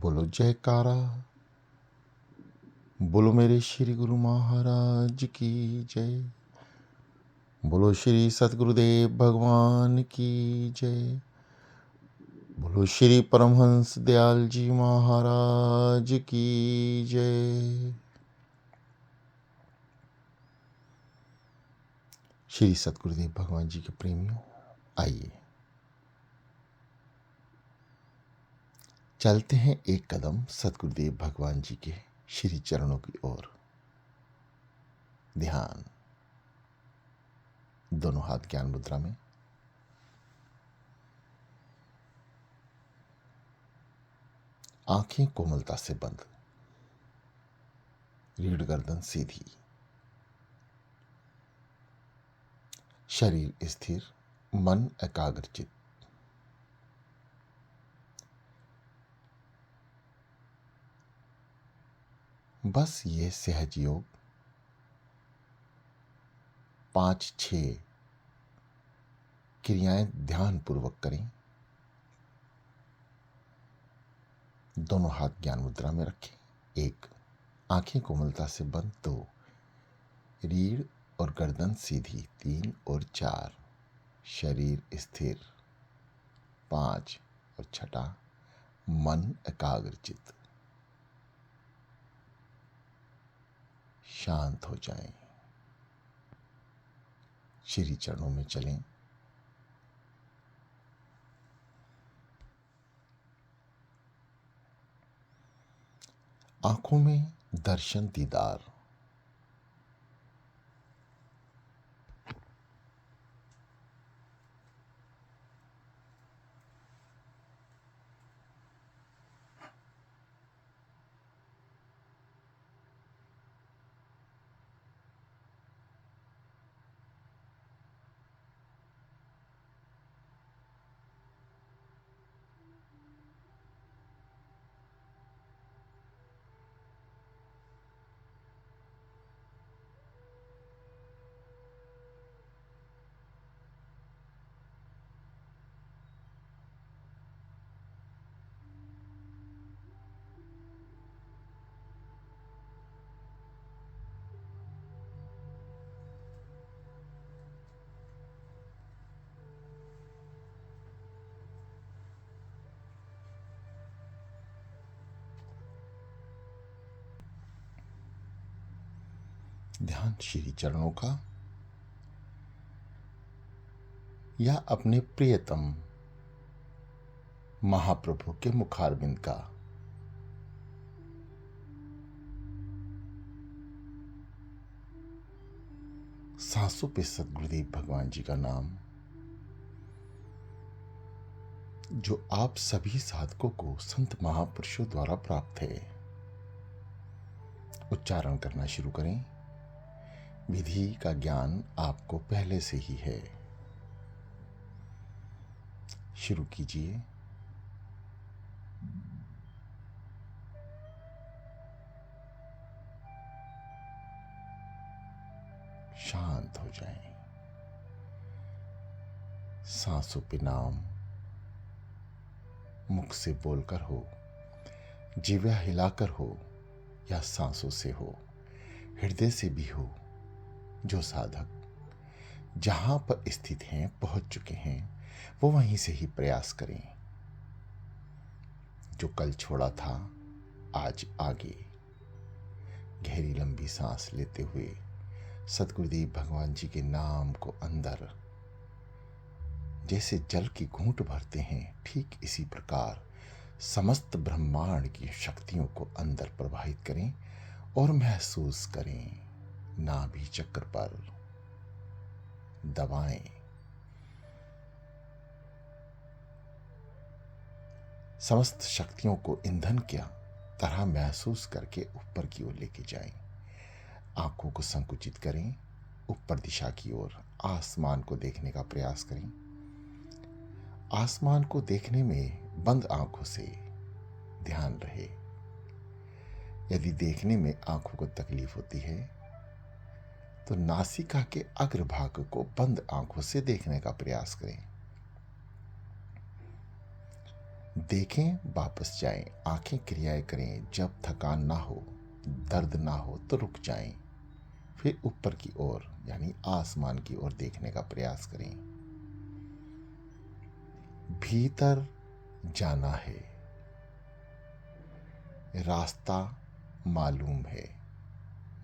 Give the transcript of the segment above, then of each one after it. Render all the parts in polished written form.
बोलो जयकारा, बोलो मेरे श्री गुरु महाराज की जय। बोलो श्री सतगुरुदेव भगवान की जय। बोलो श्री परमहंस दयाल जी महाराज की जय। श्री सतगुरुदेव भगवान जी के प्रेमियों, आइए चलते हैं एक कदम सतगुरुदेव भगवान जी के श्री चरणों की ओर। ध्यान, दोनों हाथ ज्ञान मुद्रा में, आंखें कोमलता से बंद, रीढ़ गर्दन सीधी, शरीर स्थिर, मन एकाग्रचित। बस ये सहज योग 5-6 क्रियाएं ध्यान पूर्वक करें। दोनों हाथ ज्ञान मुद्रा में रखें। 1, आंखें कोमलता से बंद। 2, रीढ़ और गर्दन सीधी। 3 और 4, शरीर स्थिर। 5 और 6, मन एकाग्रचित। शांत हो जाएं, श्री चरणों में चलें। आंखों में दर्शन दीदार। ध्यान श्री चरणों का या अपने प्रियतम महाप्रभु के मुखारविंद का। सांसों पे सतगुरुदेव भगवान जी का नाम, जो आप सभी साधकों को संत महापुरुषों द्वारा प्राप्त है, उच्चारण करना शुरू करें। विधि का ज्ञान आपको पहले से ही है। शुरू कीजिए। शांत हो जाएं। सांसों पे नाम मुख से बोलकर हो, जिह्वा हिलाकर हो, या सांसों से हो, हृदय से भी हो। जो साधक जहां पर स्थित हैं, पहुंच चुके हैं, वो वहीं से ही प्रयास करें। जो कल छोड़ा था, आज आगे। गहरी लंबी सांस लेते हुए सतगुरुदेव भगवान जी के नाम को अंदर, जैसे जल की घूंट भरते हैं, ठीक इसी प्रकार समस्त ब्रह्मांड की शक्तियों को अंदर प्रवाहित करें और महसूस करें। नाभि चक्र पर दबाएं। समस्त शक्तियों को ईंधन की तरह महसूस करके ऊपर की ओर लेके जाएं। आंखों को संकुचित करें, ऊपर दिशा की ओर आसमान को देखने का प्रयास करें। आसमान को देखने में बंद आंखों से ध्यान रहे। यदि देखने में आंखों को तकलीफ होती है तो नासिका के अग्रभाग को बंद आंखों से देखने का प्रयास करें। देखें, वापस जाएं, आंखें क्रियाएं करें। जब थकान ना हो, दर्द ना हो तो रुक जाएं। फिर ऊपर की ओर यानी आसमान की ओर देखने का प्रयास करें। भीतर जाना है, रास्ता मालूम है,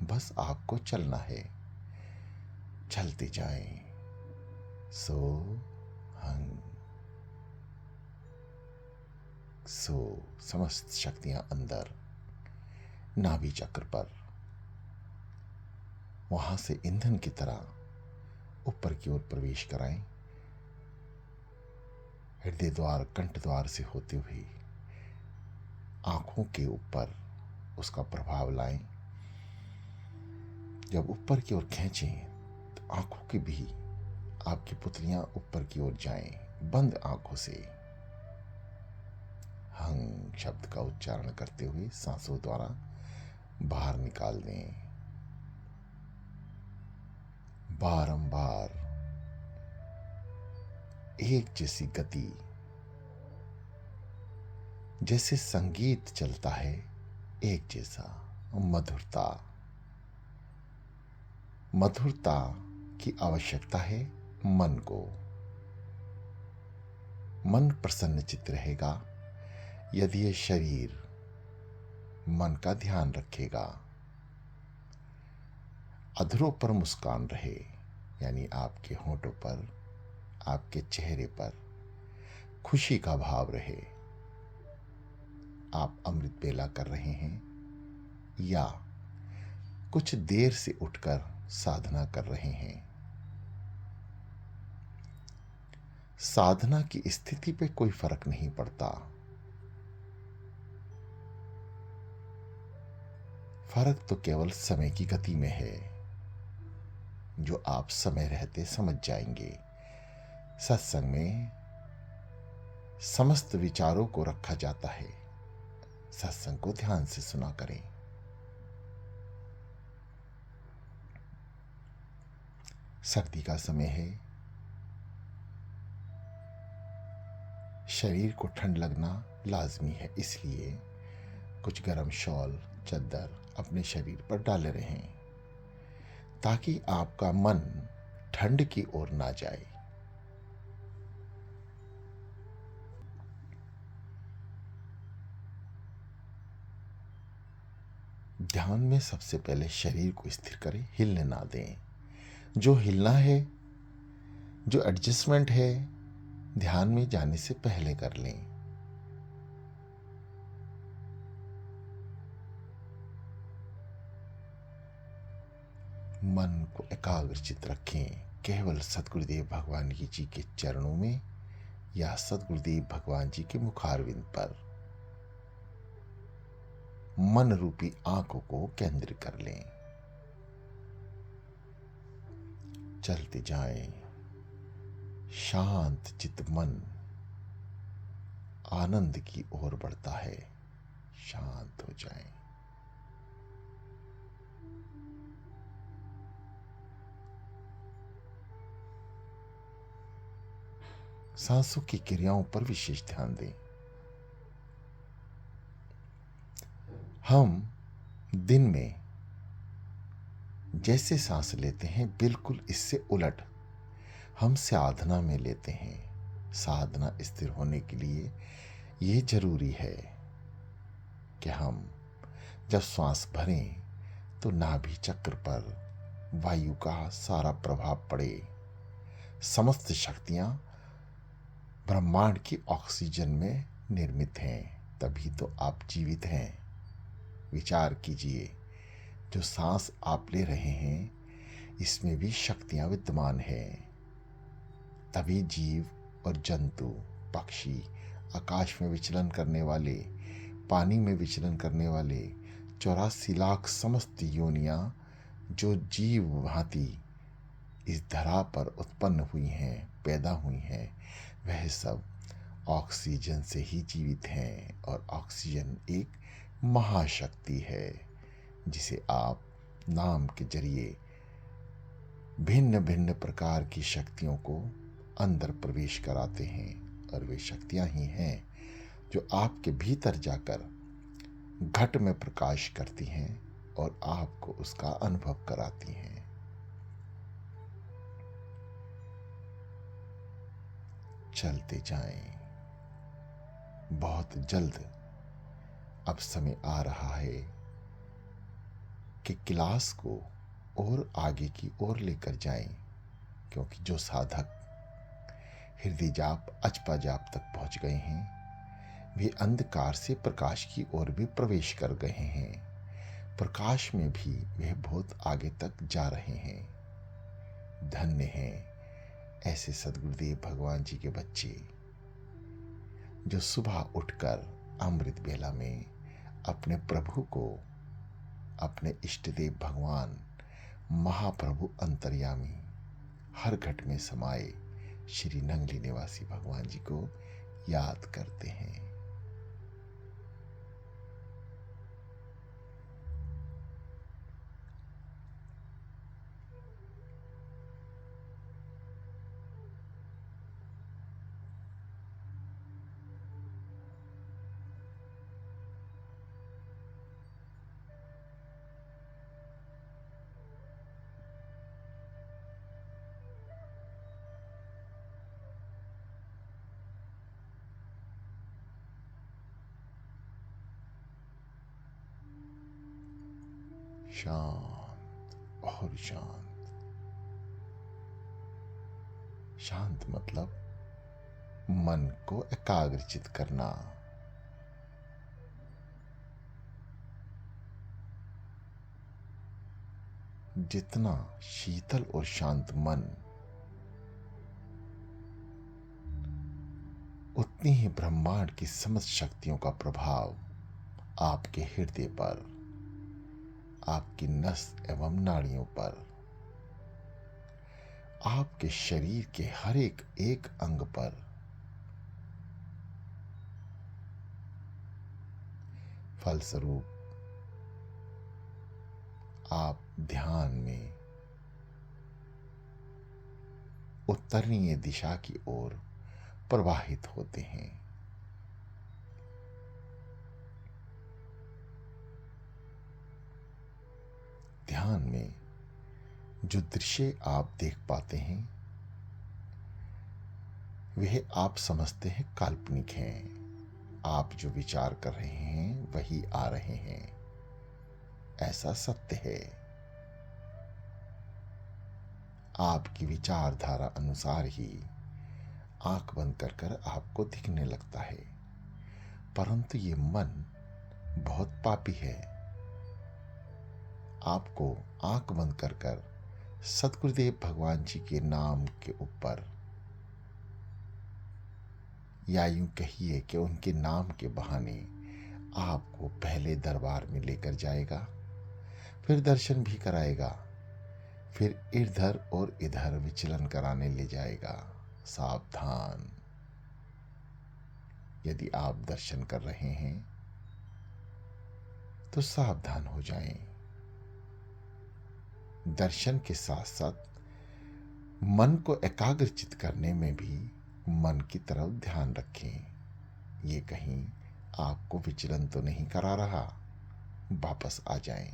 बस आपको चलना है। चलते जाएं। सो हंग सो समस्त शक्तियां अंदर नाभि चक्र पर, वहां से ईंधन की तरह ऊपर की ओर प्रवेश कराएं। हृदय द्वार, कंठ द्वार से होते हुए आंखों के ऊपर उसका प्रभाव लाएं। जब ऊपर की ओर खींचें तो आंखों की भी आपकी पुतलियां ऊपर की ओर जाएं। बंद आंखों से हंग शब्द का उच्चारण करते हुए सांसों द्वारा बाहर निकाल दें। बारंबार एक जैसी गति, जैसे संगीत चलता है, एक जैसा। मधुरता, मधुरता की आवश्यकता है मन को। मन प्रसन्नचित्त रहेगा यदि ये शरीर मन का ध्यान रखेगा। अधरों पर मुस्कान रहे, यानी आपके होंठों पर, आपके चेहरे पर खुशी का भाव रहे। आप अमृत बेला कर रहे हैं या कुछ देर से उठकर साधना कर रहे हैं। साधना की स्थिति पे कोई फर्क नहीं पड़ता। फर्क तो केवल समय की गति में है, जो आप समय रहते समझ जाएंगे। सत्संग में समस्त विचारों को रखा जाता है। सत्संग को ध्यान से सुना करें। सर्दी का समय है, शरीर को ठंड लगना लाजमी है, इसलिए कुछ गर्म शॉल, चद्दर अपने शरीर पर डाले रहें ताकि आपका मन ठंड की ओर ना जाए। ध्यान में सबसे पहले शरीर को स्थिर करें, हिलने ना दें। जो हिलना है, जो एडजस्टमेंट है, ध्यान में जाने से पहले कर लें। मन को एकाग्रचित रखें, केवल सद्गुरुदेव भगवान जी के चरणों में या सद्गुरुदेव भगवान जी के मुखारविंद पर मन रूपी आंखों को केंद्रित कर लें। चलते जाएं। शांत चित्त मन आनंद की ओर बढ़ता है। शांत हो जाएं। सांसों की क्रियाओं पर विशेष ध्यान दें। हम दिन में जैसे सांस लेते हैं, बिल्कुल इससे उलट हम साधना में लेते हैं। साधना स्थिर होने के लिए ये जरूरी है कि हम जब श्वास भरें तो नाभि चक्र पर वायु का सारा प्रभाव पड़े। समस्त शक्तियां ब्रह्मांड की ऑक्सीजन में निर्मित हैं, तभी तो आप जीवित हैं। विचार कीजिए, जो सांस आप ले रहे हैं इसमें भी शक्तियां विद्यमान हैं। तभी जीव और जंतु, पक्षी, आकाश में विचलन करने वाले, पानी में विचलन करने वाले 84 लाख समस्त योनियां जो जीव भांति इस धरा पर उत्पन्न हुई हैं, पैदा हुई हैं, वह सब ऑक्सीजन से ही जीवित हैं। और ऑक्सीजन एक महाशक्ति है जिसे आप नाम के जरिए भिन्न भिन्न प्रकार की शक्तियों को अंदर प्रवेश कराते हैं। और वे शक्तियां ही हैं जो आपके भीतर जाकर घट में प्रकाश करती हैं और आपको उसका अनुभव कराती हैं। चलते जाएं। बहुत जल्द अब समय आ रहा है कि क्लास को और आगे की ओर लेकर जाएं, क्योंकि जो साधक हृदय जाप अचपा जाप तक पहुंच गए हैं वे अंधकार से प्रकाश की ओर भी प्रवेश कर गए हैं। प्रकाश में भी वे बहुत आगे तक जा रहे हैं। धन्य हैं ऐसे सद्गुरुदेव भगवान जी के बच्चे जो सुबह उठकर अमृत बेला में अपने प्रभु को, अपने इष्ट देव भगवान महाप्रभु अंतर्यामी हर घट में समाये श्री नंगली निवासी भगवान जी को याद करते हैं। शांत और शांत। शांत मतलब मन को एकाग्रचित करना। जितना शीतल और शांत मन, उतनी ही ब्रह्मांड की समस्त शक्तियों का प्रभाव आपके हृदय पर, आपकी नस एवं नाड़ियों पर, आपके शरीर के हर एक एक अंग पर फलस्वरूप आप ध्यान में उत्तरीय दिशा की ओर प्रवाहित होते हैं। ध्यान में जो दृश्य आप देख पाते हैं वह आप समझते हैं काल्पनिक हैं। आप जो विचार कर रहे हैं वही आ रहे हैं, ऐसा सत्य है। आपकी विचारधारा अनुसार ही आंख बंद कर कर आपको दिखने लगता है, परंतु ये मन बहुत पापी है। आपको आंख बंद कर कर सद्गुरुदेव भगवान जी के नाम के ऊपर, या यूं कहिए कि उनके नाम के बहाने आपको पहले दरबार में लेकर जाएगा, फिर दर्शन भी कराएगा, फिर इधर और इधर विचलन कराने ले जाएगा। सावधान। यदि आप दर्शन कर रहे हैं तो सावधान हो जाएं। दर्शन के साथ साथ मन को एकाग्रचित करने में भी मन की तरफ ध्यान रखें। ये कहीं आपको विचलन तो नहीं करा रहा। वापस आ जाएं।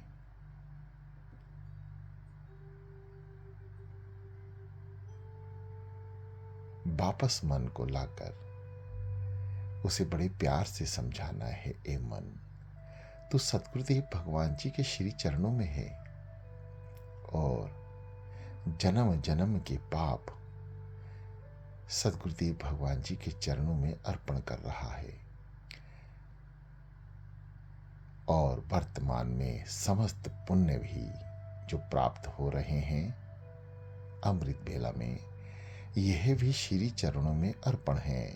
वापस मन को लाकर उसे बड़े प्यार से समझाना है, ए मन तू सद्गुरुदेव भगवान जी के श्री चरणों में है और जन्म जन्म के पाप सद्गुरुदेव भगवान जी के चरणों में अर्पण कर रहा है, और वर्तमान में समस्त पुण्य भी जो प्राप्त हो रहे हैं अमृत बेला में, यह भी श्री चरणों में अर्पण है।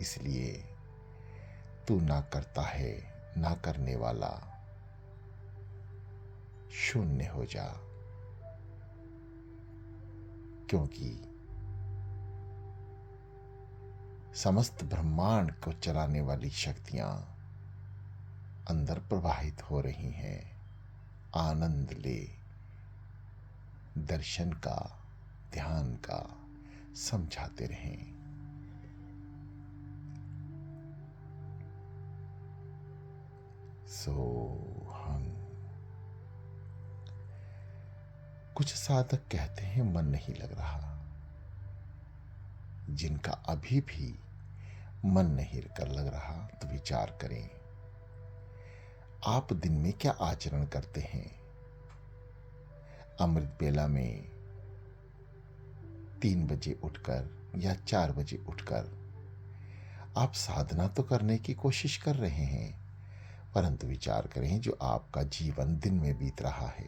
इसलिए तू ना करता है ना करने वाला, शून्य हो जा, क्योंकि समस्त ब्रह्मांड को चलाने वाली शक्तियां अंदर प्रवाहित हो रही हैं। आनंद ले, दर्शन का, ध्यान का, समझाते रहें। सोहम। कुछ साधक कहते हैं मन नहीं लग रहा। जिनका अभी भी मन नहीं कर लग रहा तो विचार करें, आप दिन में क्या आचरण करते हैं। अमृत बेला में 3 बजे उठकर या 4 बजे उठकर आप साधना तो करने की कोशिश कर रहे हैं, परंतु विचार करें जो आपका जीवन दिन में बीत रहा है,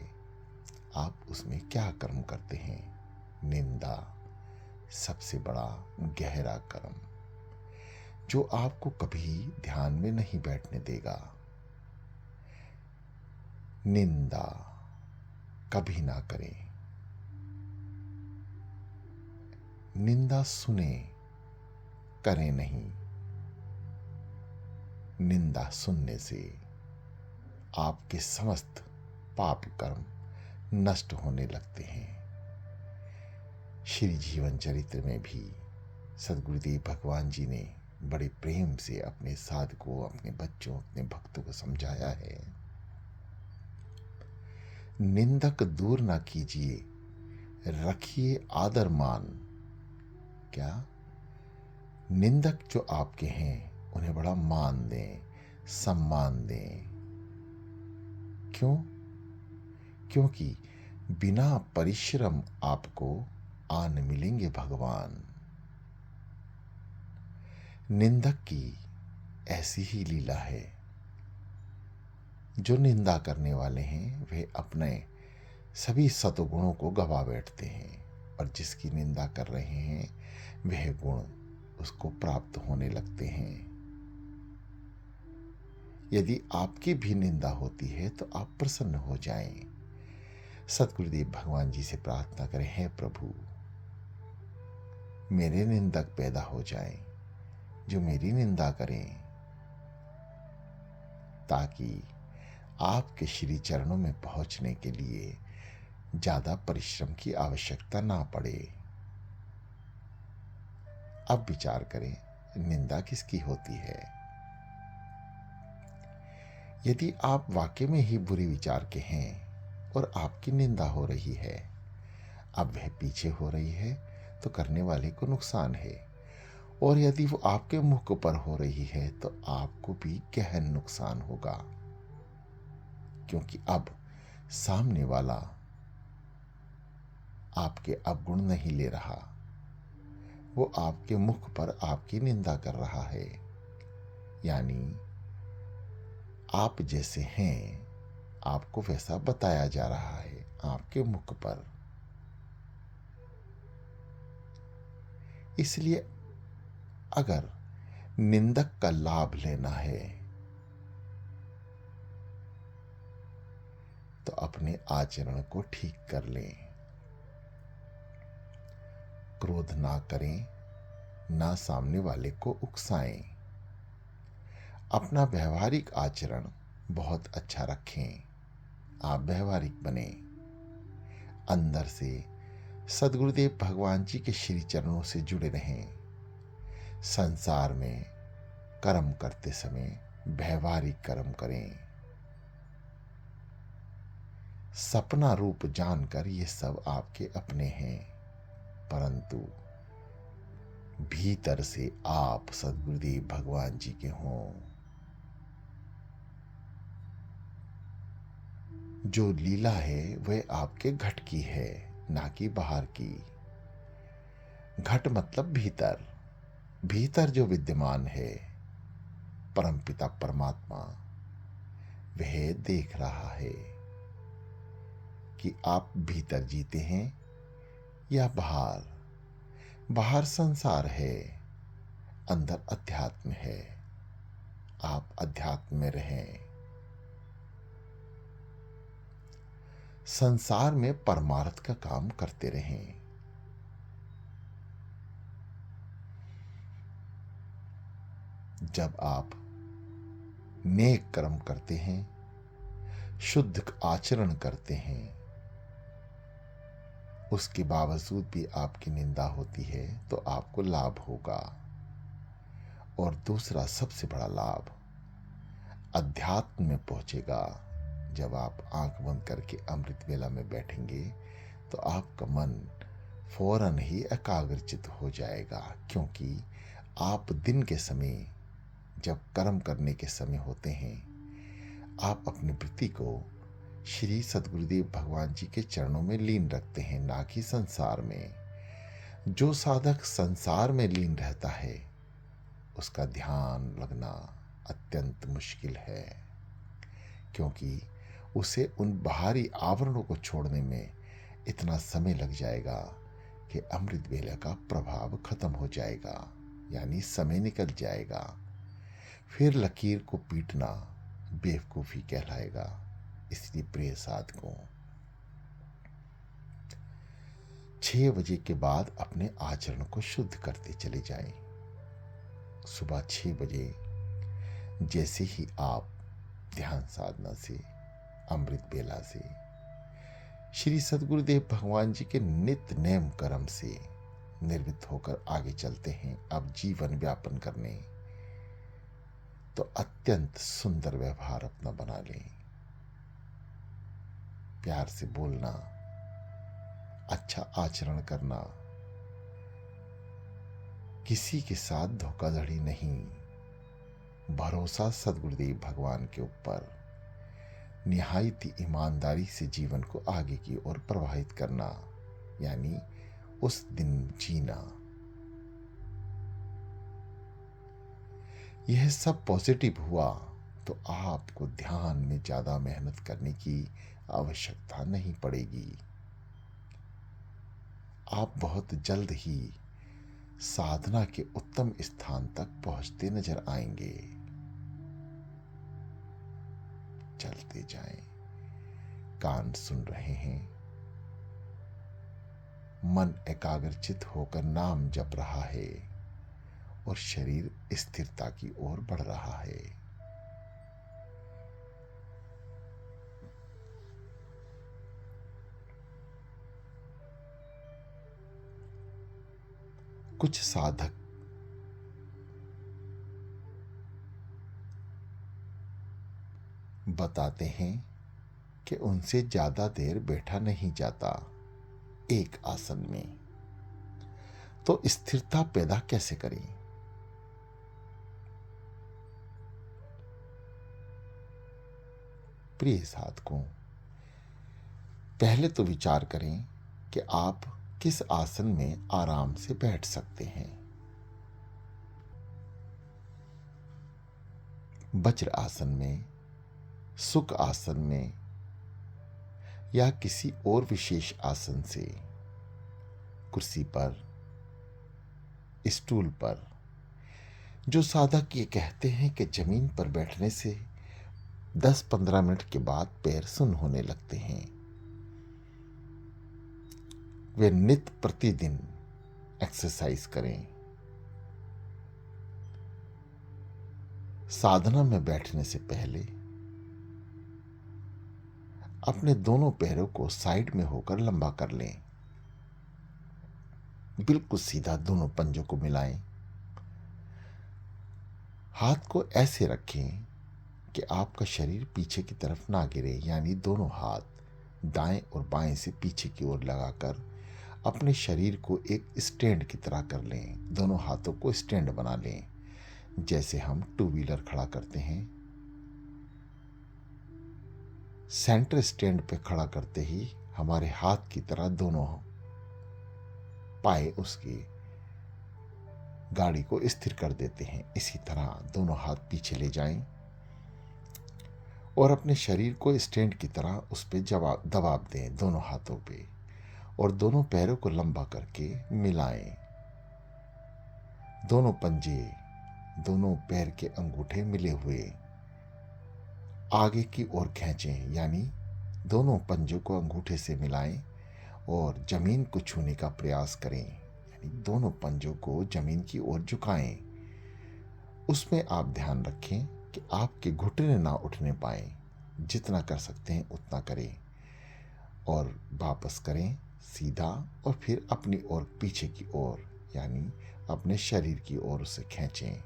आप उसमें क्या कर्म करते हैं। निंदा सबसे बड़ा गहरा कर्म, जो आपको कभी ध्यान में नहीं बैठने देगा। निंदा कभी ना करें। निंदा सुने, करें नहीं। निंदा सुनने से आपके समस्त पाप कर्म नष्ट होने लगते हैं। श्री जीवन चरित्र में भी सद्गुरुदेव भगवान जी ने बड़े प्रेम से अपने साधकों, अपने बच्चों, अपने भक्तों को समझाया है, निंदक दूर ना कीजिए, रखिए आदर मान। क्या? निंदक जो आपके हैं उन्हें बड़ा मान दें, सम्मान दें। क्यों? क्योंकि बिना परिश्रम आपको आन मिलेंगे भगवान। निंदक की ऐसी ही लीला है। जो निंदा करने वाले हैं वे अपने सभी सतगुणों को गवा बैठते हैं, और जिसकी निंदा कर रहे हैं वह गुण उसको प्राप्त होने लगते हैं। यदि आपकी भी निंदा होती है तो आप प्रसन्न हो जाएं। सतगुरुदेव भगवान जी से प्रार्थना करें, हे प्रभु मेरे निंदक पैदा हो जाएं, जो मेरी निंदा करें, ताकि आपके श्री चरणों में पहुंचने के लिए ज्यादा परिश्रम की आवश्यकता ना पड़े। अब विचार करें, निंदा किसकी होती है। यदि आप वाकई में ही बुरे विचार के हैं और आपकी निंदा हो रही है, अब वह पीछे हो रही है तो करने वाले को नुकसान है, और यदि वो आपके मुख पर हो रही है तो आपको भी गहन नुकसान होगा, क्योंकि अब सामने वाला आपके अवगुण नहीं ले रहा, वो आपके मुख पर आपकी निंदा कर रहा है। यानी आप जैसे हैं आपको वैसा बताया जा रहा है आपके मुख पर। इसलिए अगर निंदक का लाभ लेना है तो अपने आचरण को ठीक कर लें। क्रोध ना करें, ना सामने वाले को उकसाएं। अपना व्यवहारिक आचरण बहुत अच्छा रखें। आप व्यवहारिक बने। अंदर से सद्गुरुदेव भगवान जी के श्री चरणों से जुड़े रहें। संसार में कर्म करते समय व्यवहारिक कर्म करें। सपना रूप जानकर ये सब आपके अपने हैं, परंतु भीतर से आप सद्गुरुदेव भगवान जी के हों। जो लीला है वह आपके घट की है, ना कि बाहर की। घट मतलब भीतर। भीतर जो विद्यमान है परमपिता परमात्मा, वह देख रहा है कि आप भीतर जीते हैं या बाहर। बाहर संसार है, अंदर अध्यात्म है। आप अध्यात्म में रहें। संसार में परमार्थ का काम करते रहें। जब आप नेक कर्म करते हैं, शुद्ध आचरण करते हैं, उसके बावजूद भी आपकी निंदा होती है तो आपको लाभ होगा। और दूसरा सबसे बड़ा लाभ, अध्यात्म में पहुंचेगा। जब आप आंख बंद करके अमृत वेला में बैठेंगे तो आपका मन फौरन ही एकाग्रचित हो जाएगा, क्योंकि आप दिन के समय जब कर्म करने के समय होते हैं, आप अपनी वृत्ति को श्री सद्गुरुदेव भगवान जी के चरणों में लीन रखते हैं, ना कि संसार में। जो साधक संसार में लीन रहता है उसका ध्यान लगना अत्यंत मुश्किल है, क्योंकि उसे उन बाहरी आवरणों को छोड़ने में इतना समय लग जाएगा कि अमृत वेला का प्रभाव खत्म हो जाएगा, यानी समय निकल जाएगा। फिर लकीर को पीटना बेवकूफ़ी कहलाएगा। इसलिए प्रिय साधकों, 6 बजे के बाद अपने आचरण को शुद्ध करते चले जाएं। सुबह 6 बजे जैसे ही आप ध्यान साधना से, अमृत बेला से, श्री सद्गुरुदेव भगवान जी के नित्य नेम कर्म से निर्मित होकर आगे चलते हैं अब जीवन व्यापन करने, तो अत्यंत सुंदर व्यवहार अपना बना लें। प्यार से बोलना, अच्छा आचरण करना, किसी के साथ धोखाधड़ी नहीं, भरोसा सद्गुरुदेव भगवान के ऊपर, निहायत ही ईमानदारी से जीवन को आगे की ओर प्रवाहित करना, यानी उस दिन जीना। यह सब पॉजिटिव हुआ तो आपको ध्यान में ज्यादा मेहनत करने की आवश्यकता नहीं पड़ेगी। आप बहुत जल्द ही साधना के उत्तम स्थान तक पहुंचते नजर आएंगे। चलते जाएं, कान सुन रहे हैं, मन एकाग्रचित होकर नाम जप रहा है और शरीर स्थिरता की ओर बढ़ रहा है। कुछ साधक बताते हैं कि उनसे ज्यादा देर बैठा नहीं जाता एक आसन में, तो स्थिरता पैदा कैसे करें? प्रिय साधकों, पहले तो विचार करें कि आप किस आसन में आराम से बैठ सकते हैं। वज्र आसन में, सुख आसन में, या किसी और विशेष आसन से, कुर्सी पर, स्टूल पर। जो साधक ये कहते हैं कि जमीन पर बैठने से 10-15 मिनट के बाद पैर सुन्न होने लगते हैं, वे नित्य प्रतिदिन एक्सरसाइज करें। साधना में बैठने से पहले अपने दोनों पैरों को साइड में होकर लंबा कर लें। बिल्कुल सीधा दोनों पंजों को मिलाएं। हाथ को ऐसे रखें कि आपका शरीर पीछे की तरफ ना गिरे, यानी दोनों हाथ दाएं और बाएं से पीछे की ओर लगाकर अपने शरीर को एक स्टैंड की तरह कर लें। दोनों हाथों को स्टैंड बना लें, जैसे हम 2 व्हीलर खड़ा करते हैं। सेंटर स्टैंड पे खड़ा करते ही हमारे हाथ की तरह दोनों पाए उसकी गाड़ी को स्थिर कर देते हैं। इसी तरह दोनों हाथ पीछे ले जाएं और अपने शरीर को स्टैंड की तरह उस पे दबाव दें दोनों हाथों पे, और दोनों पैरों को लंबा करके मिलाएं। दोनों पंजे, दोनों पैर के अंगूठे मिले हुए आगे की ओर खींचें, यानी दोनों पंजों को अंगूठे से मिलाएं और जमीन को छूने का प्रयास करें, यानी दोनों पंजों को जमीन की ओर झुकाएं। उसमें आप ध्यान रखें कि आपके घुटने ना उठने पाए। जितना कर सकते हैं उतना करें और वापस करें सीधा, और फिर अपनी ओर पीछे की ओर, यानी अपने शरीर की ओर उसे खींचें।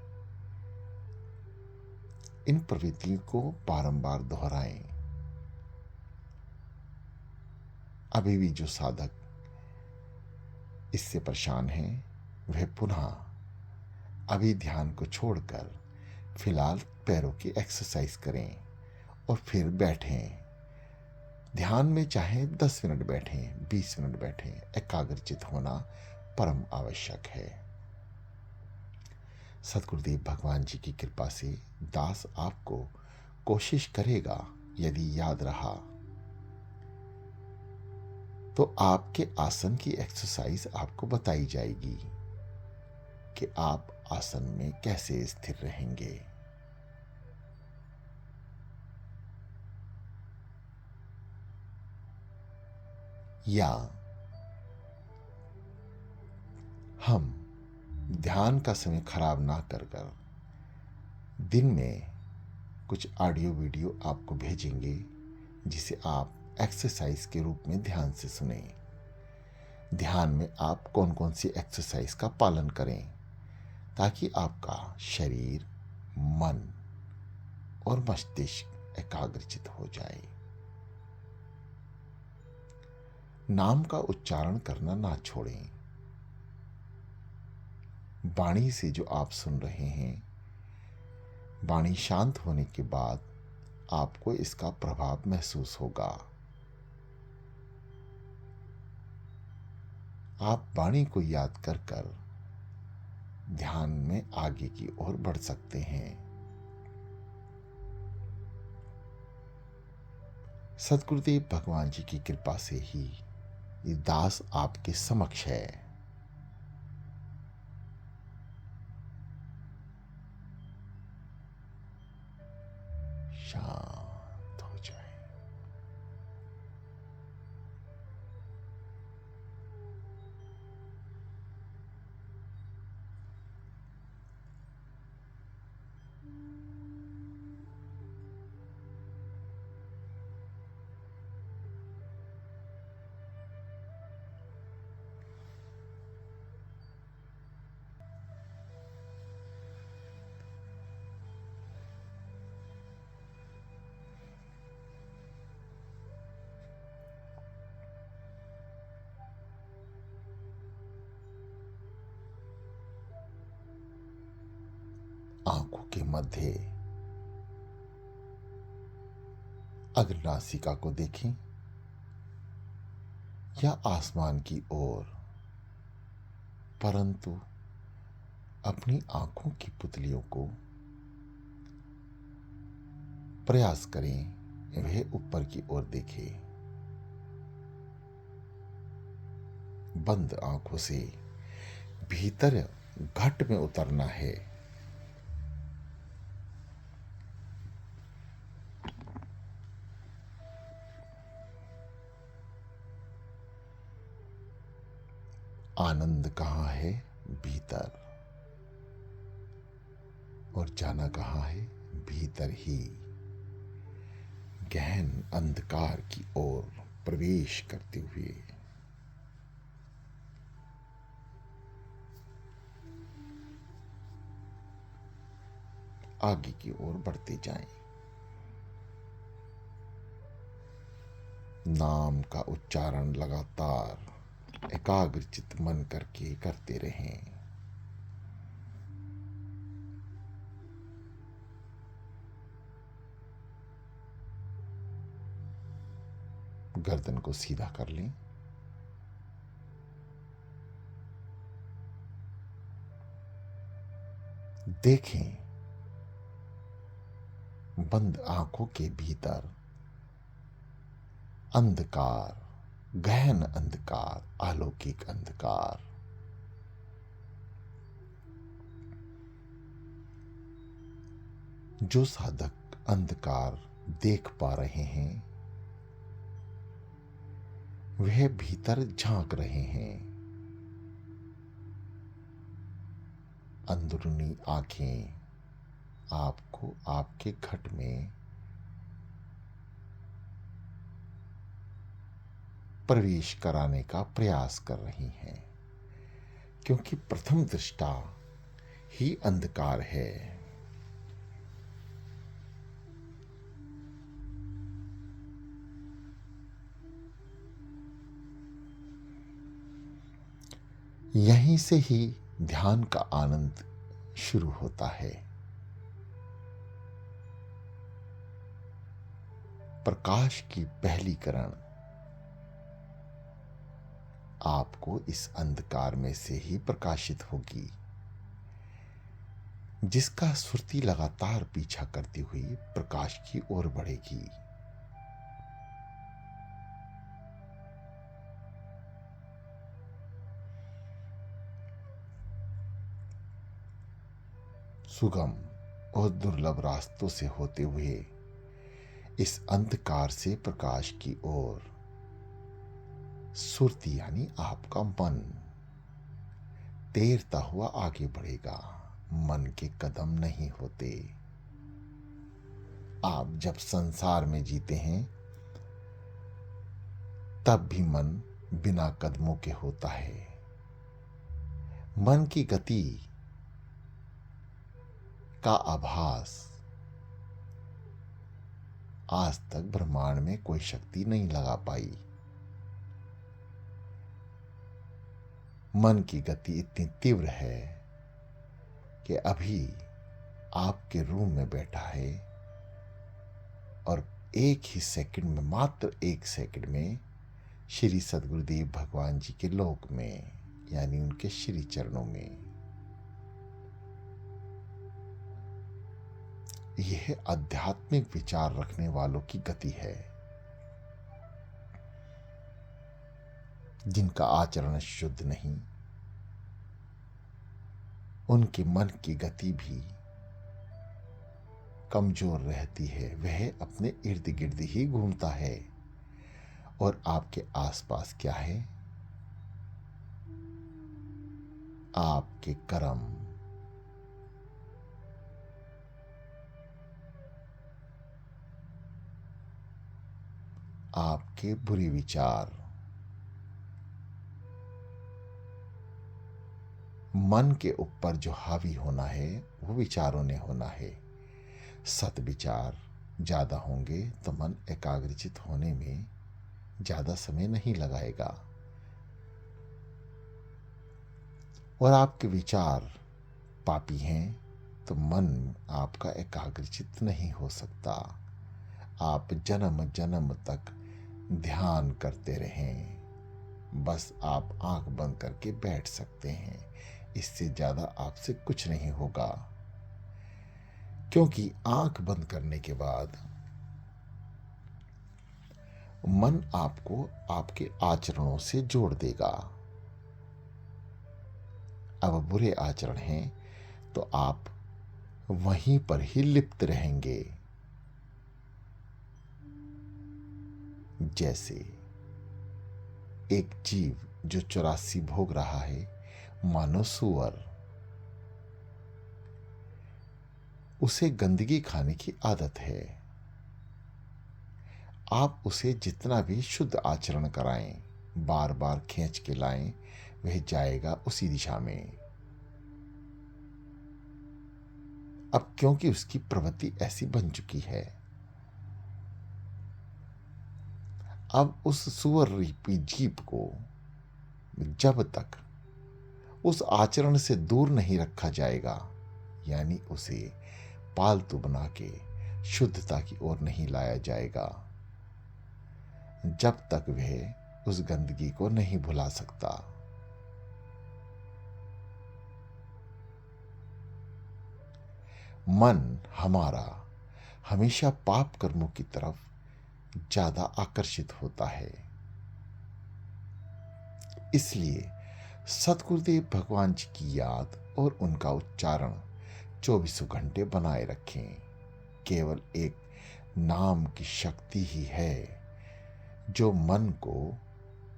इन प्रवृत्तियों को बारंबार दोहराएं। अभी भी जो साधक इससे परेशान हैं, वह पुनः अभी ध्यान को छोड़कर फिलहाल पैरों की एक्सरसाइज करें और फिर बैठें। ध्यान में चाहे 10 मिनट बैठें, 20 मिनट बैठें, एकाग्रचित होना परम आवश्यक है। सतगुरुदेव भगवान जी की कृपा से दास आपको कोशिश करेगा। यदि याद रहा तो आपके आसन की एक्सरसाइज आपको बताई जाएगी कि आप आसन में कैसे स्थिर रहेंगे। या हम ध्यान का समय खराब ना कर दिन में कुछ ऑडियो वीडियो आपको भेजेंगे, जिसे आप एक्सरसाइज के रूप में ध्यान से सुने। ध्यान में आप कौन कौन सी एक्सरसाइज का पालन करें ताकि आपका शरीर, मन और मस्तिष्क एकाग्रचित हो जाए। नाम का उच्चारण करना ना छोड़ें। वाणी से जो आप सुन रहे हैं, वाणी शांत होने के बाद आपको इसका प्रभाव महसूस होगा। आप वाणी को याद कर कर ध्यान में आगे की ओर बढ़ सकते हैं। सतगुरुदेव भगवान जी की कृपा से ही ये दास आपके समक्ष है। शांत हो जाए। आंखों के मध्य अग्र नासिका को देखें या आसमान की ओर, परंतु अपनी आंखों की पुतलियों को प्रयास करें वह ऊपर की ओर देखें। बंद आंखों से भीतर घट में उतरना है। आनंद कहाँ है? भीतर। और जाना कहाँ है? भीतर ही। गहन अंधकार की ओर प्रवेश करते हुए आगे की ओर बढ़ते जाएं। नाम का उच्चारण लगातार एकाग्रचित मन करके करते रहें। गर्दन को सीधा कर लें। देखें बंद आंखों के भीतर अंधकार, गहन अंधकार, अलौकिक अंधकार। जो साधक अंधकार देख पा रहे हैं, वह भीतर झांक रहे हैं। अंदरूनी आंखें आपको आपके घट में प्रवेश कराने का प्रयास कर रही हैं, क्योंकि प्रथम दृष्टा ही अंधकार है। यहीं से ही ध्यान का आनंद शुरू होता है। प्रकाश की पहली किरण आपको इस अंधकार में से ही प्रकाशित होगी, जिसका सुरती लगातार पीछा करती हुई प्रकाश की ओर बढ़ेगी। सुगम और दुर्लभ रास्तों से होते हुए इस अंधकार से प्रकाश की ओर सुरती यानी आपका मन तैरता हुआ आगे बढ़ेगा। मन के कदम नहीं होते। आप जब संसार में जीते हैं तब भी मन बिना कदमों के होता है। मन की गति का आभास आज तक ब्रह्मांड में कोई शक्ति नहीं लगा पाई। मन की गति इतनी तीव्र है कि अभी आपके रूम में बैठा है और एक ही सेकंड में, मात्र एक सेकंड में श्री सद्गुरुदेव भगवान जी के लोक में यानी उनके श्री चरणों में। यह आध्यात्मिक विचार रखने वालों की गति है, जिनका आचरण शुद्ध नहीं, उनके मन की गति भी कमजोर रहती है। वह अपने इर्द गिर्द ही घूमता है। और आपके आसपास क्या है? आपके कर्म, आपके बुरे विचार। मन के ऊपर जो हावी होना है वो विचारों ने होना है। सत विचार ज्यादा होंगे तो मन एकाग्रचित होने में ज्यादा समय नहीं लगाएगा। और आपके विचार पापी हैं तो मन आपका एकाग्रचित नहीं हो सकता। आप जन्म जन्म तक ध्यान करते रहें, बस आप आंख बंद करके बैठ सकते हैं। इससे ज्यादा आपसे कुछ नहीं होगा, क्योंकि आंख बंद करने के बाद मन आपको आपके आचरणों से जोड़ देगा। अब बुरे आचरण हैं तो आप वहीं पर ही लिप्त रहेंगे। जैसे एक जीव जो 84 भोग रहा है, मानो सुअर, उसे गंदगी खाने की आदत है। आप उसे जितना भी शुद्ध आचरण कराएं, बार बार खींच के लाएं, वह जाएगा उसी दिशा में। अब क्योंकि उसकी प्रवृत्ति ऐसी बन चुकी है, अब उस सुअर रूपी जीव को जब तक उस आचरण से दूर नहीं रखा जाएगा, यानी उसे पालतू बना के शुद्धता की ओर नहीं लाया जाएगा, जब तक वह उस गंदगी को नहीं भुला सकता। मन हमारा हमेशा पाप कर्मों की तरफ ज्यादा आकर्षित होता है। इसलिए सतगुरुदेव भगवान जी की याद और उनका उच्चारण 24 घंटे बनाए रखें। केवल एक नाम की शक्ति ही है जो मन को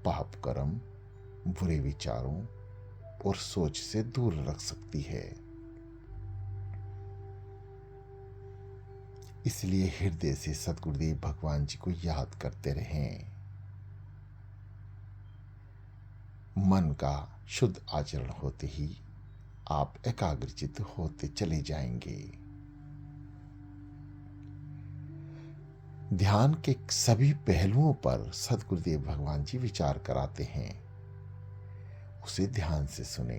पाप कर्म, बुरे विचारों और सोच से दूर रख सकती है। इसलिए हृदय से सतगुरुदेव भगवान जी को याद करते रहें। मन का शुद्ध आचरण होते ही आप एकाग्रचित होते चले जाएंगे। ध्यान के सभी पहलुओं पर सतगुरुदेव भगवान जी विचार कराते हैं। उसे ध्यान से सुने।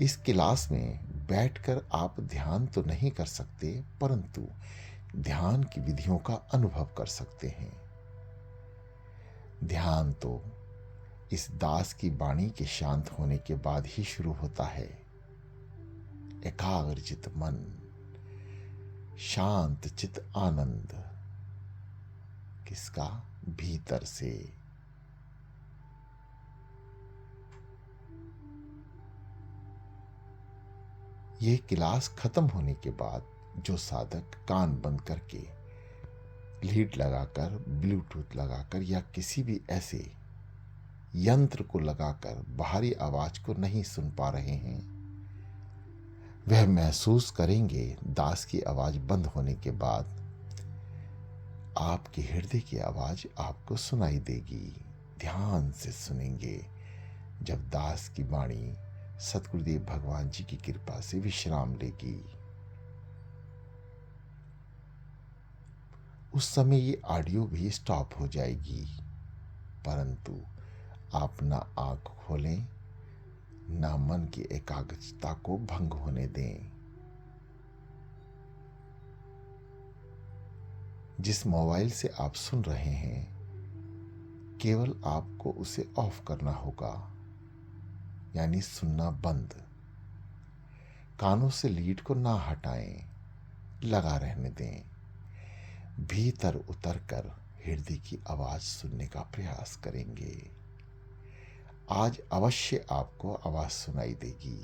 इस क्लास में बैठकर आप ध्यान तो नहीं कर सकते, परंतु ध्यान की विधियों का अनुभव कर सकते हैं। ध्यान तो इस दास की वाणी के शांत होने के बाद ही शुरू होता है। एकाग्रचित मन, शांत चित आनंद किसका? भीतर से। यह क्लास खत्म होने के बाद जो साधक कान बंद करके, लीड लगाकर, ब्लूटूथ लगाकर या किसी भी ऐसे यंत्र को लगाकर बाहरी आवाज को नहीं सुन पा रहे हैं, वह महसूस करेंगे दास की आवाज बंद होने के बाद आपके हृदय की आवाज आपको सुनाई देगी। ध्यान से सुनेंगे जब दास की वाणी सतगुरुदेव भगवान जी की कृपा से विश्राम लेगी। उस समय ये ऑडियो भी स्टॉप हो जाएगी, परंतु आप ना आंख खोलें, ना मन की एकाग्रता को भंग होने दें। जिस मोबाइल से आप सुन रहे हैं, केवल आपको उसे ऑफ करना होगा, यानी सुनना बंद। कानों से लीड को ना हटाएं, लगा रहने दें। भीतर उतरकर हृदय की आवाज सुनने का प्रयास करेंगे। आज अवश्य आपको आवाज सुनाई देगी।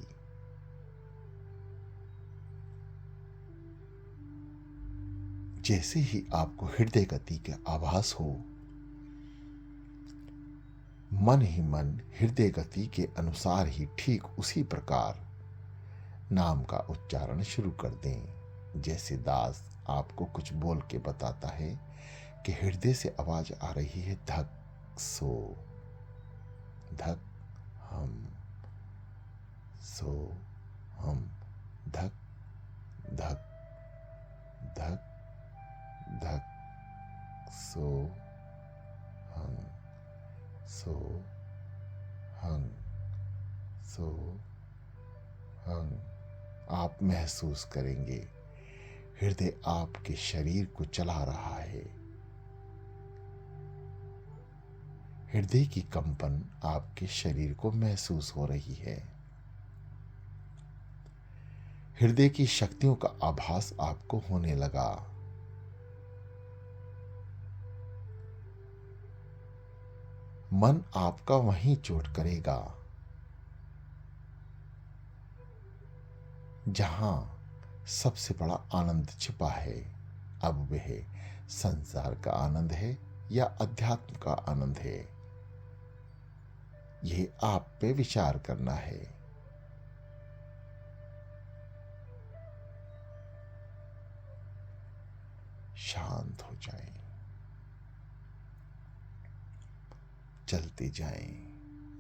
जैसे ही आपको हृदय गति का आभास हो, मन ही मन हृदय गति के अनुसार ही ठीक उसी प्रकार नाम का उच्चारण शुरू कर दें। जैसे दास आपको कुछ बोल के बताता है कि हृदय से आवाज आ रही है, धक सो, धक हम, सो हम, धक धक धक धक, सो हम, सो हम, सो हम। आप महसूस करेंगे हृदय आपके शरीर को चला रहा है। हृदय की कंपन आपके शरीर को महसूस हो रही है। हृदय की शक्तियों का आभास आपको होने लगा। मन आपका वहीं चोट करेगा जहां सबसे बड़ा आनंद छिपा है। अब वह संसार का आनंद है या अध्यात्म का आनंद है, यह आप पे विचार करना है। शांत हो जाएं, चलते जाएं।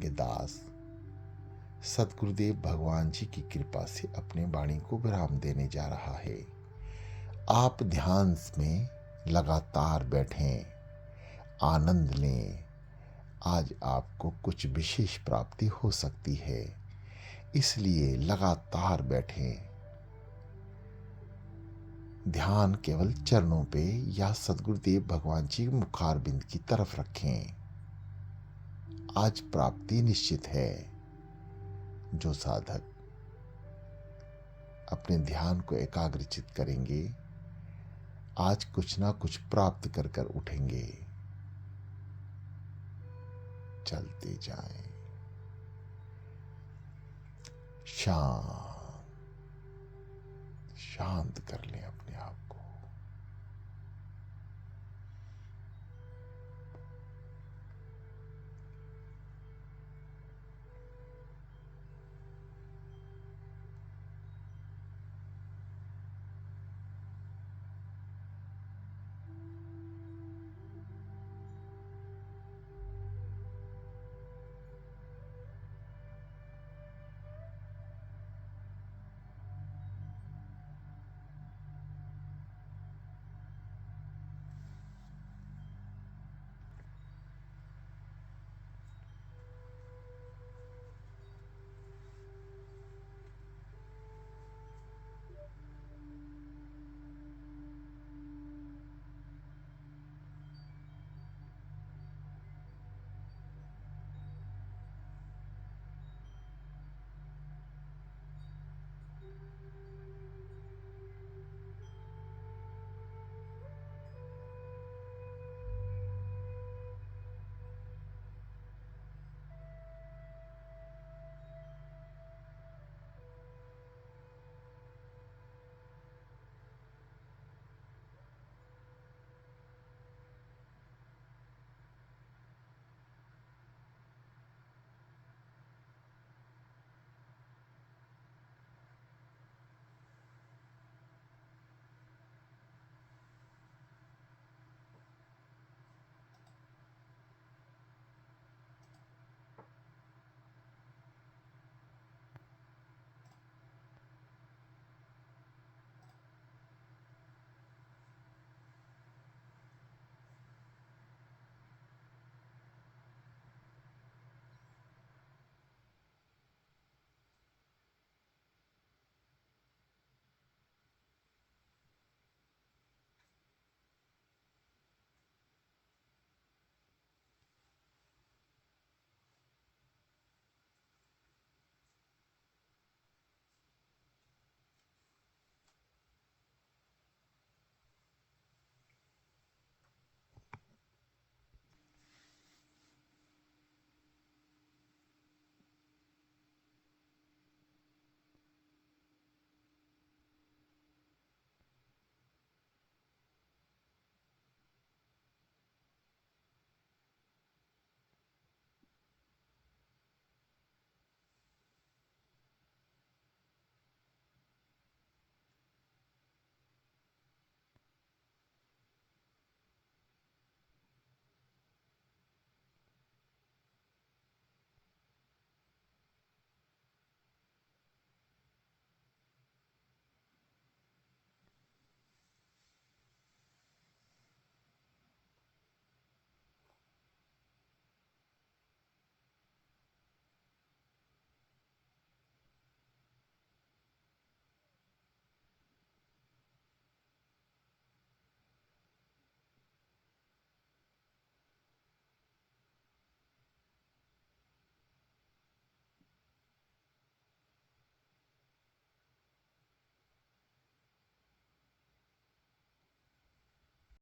ये दास सतगुरुदेव भगवान जी की कृपा से अपने वाणी को विराम देने जा रहा है। आप ध्यान में लगातार बैठें, आनंद लें। आज आपको कुछ विशेष प्राप्ति हो सकती है, इसलिए लगातार बैठें। ध्यान केवल चरणों पे या सतगुरुदेव भगवान जी मुखारबिंद की तरफ रखें। आज प्राप्ति निश्चित है। जो साधक अपने ध्यान को एकाग्रचित करेंगे, आज कुछ ना कुछ प्राप्त कर कर उठेंगे। चलते जाएं। शांत शांत कर लें अपने